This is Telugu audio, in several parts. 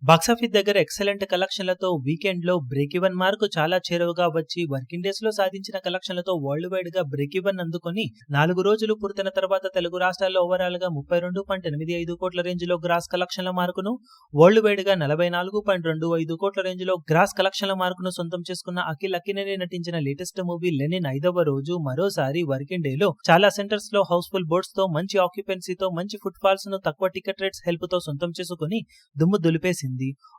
బాక్సాఫీస్ దగ్గర ఎక్సలెంట్ కలెక్షన్లతో వీకెండ్ లో బ్రేక్ ఈవెన్ మార్క్ చాలా చేరువగా వచ్చి వర్కింగ్ డేస్ లో సాధించిన కలెక్షన్లతో వరల్డ్ వైడ్ గా బ్రేక్ ఈవెన్ అందుకొని 4 రోజులు పూర్తయిన తర్వాత తెలుగు రాష్ట్రాల్లో ఓవరాల్ గా 32.85 కోట్ల రేంజ్ లో గ్రాస్ కలెక్షన్ల మార్కును, వరల్డ్ వైడ్ గా 44.25 కోట్ల రేంజ్ లో గ్రాస్ కలెక్షన్ల మార్కును సొంతం చేసుకున్న అఖిల్ అక్కినేని నటించిన లేటెస్ట్ మూవీ లెనిన్ 5వ రోజు మరోసారి వర్కింగ్ డే లో చాలా సెంటర్స్ లో హౌస్ఫుల్ బోర్డ్స్ తో మంచి ఆక్యుపెన్సీతో మంచి ఫుట్ ఫాల్స్ ను తక్కువ టికెట్ రేట్స్ హెల్ప్ తో సొంతం చేసుకుని దుమ్ము దులిపేసింది.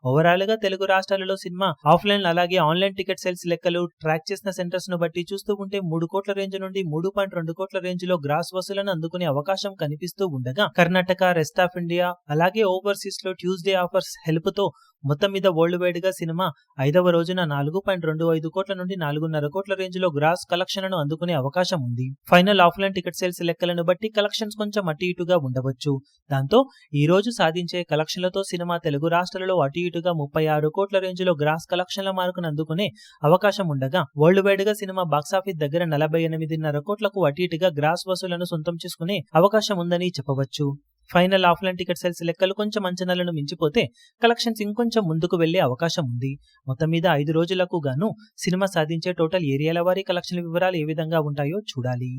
ఓవరాల్ గా తెలుగు రాష్ట్రాలలో సినిమా ఆఫ్లైన్ అలాగే ఆన్లైన్ టికెట్ సేల్స్ లెక్కలు ట్రాక్ చేసిన సెంటర్స్ ను బట్టి చూస్తూ ఉంటే 3 కోట్ల రేంజ్ నుండి 3.2 కోట్ల రేంజ్ లో గ్రాస్ వసూలను అందుకునే అవకాశం కనిపిస్తూ ఉండగా కర్ణాటక, రెస్ట్ ఆఫ్ ఇండియా అలాగే ఓవర్సీస్ లో ట్యూస్డే ఆఫర్స్ హెల్ప్ తో మొత్తం మీద వరల్డ్ వైడ్ గా సినిమా 5వ రోజున 4.25 కోట్ల నుండి 4.5 కోట్ల రేంజ్ లో గ్రాస్ కలెక్షన్లను అందుకునే అవకాశం ఉంది. ఫైనల్ ఆఫ్లైన్ టికెట్ సేల్స్ లెక్కలను బట్టి కలెక్షన్స్ కొంచెం అటు ఇటుగా ఉండవచ్చు. దాంతో ఈ రోజు సాధించే కలెక్షన్లతో సినిమా తెలుగు రాష్ట్రాలలో అటు ఇటుగా 36 కోట్ల రేంజ్ లో గ్రాస్ కలెక్షన్ల మార్కును అందుకునే అవకాశం ఉండగా వరల్డ్ వైడ్ గా సినిమా బాక్సాఫీస్ దగ్గర 48.5 కోట్లకు అటు ఇటుగా గ్రాస్ వసూలను సొంతం చేసుకునే అవకాశం ఉందని చెప్పవచ్చు. ఫైనల్ ఆఫ్లైన్ టికెట్ సేల్స్ లెక్కలు కొంచెం అంచనాలను మించిపోతే కలెక్షన్స్ ఇంకొంచెం ముందుకు వెళ్లే అవకాశం ఉంది. మొత్తం మీద 5 రోజులకు గాను సినిమా సాధించే టోటల్ ఏరియాల వారీ కలెక్షన్ వివరాలు ఏ విధంగా ఉంటాయో చూడాలి.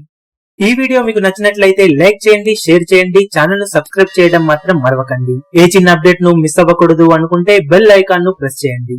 ఈ వీడియో మీకు నచ్చినట్లయితే లైక్ చేయండి, షేర్ చేయండి, ఛానల్ ను సబ్స్క్రైబ్ చేయడం మాత్రం మరవకండి. ఏ చిన్న అప్డేట్ ను మిస్ అవ్వకూడదు అనుకుంటే బెల్ ఐకాన్ ను ప్రెస్ చేయండి.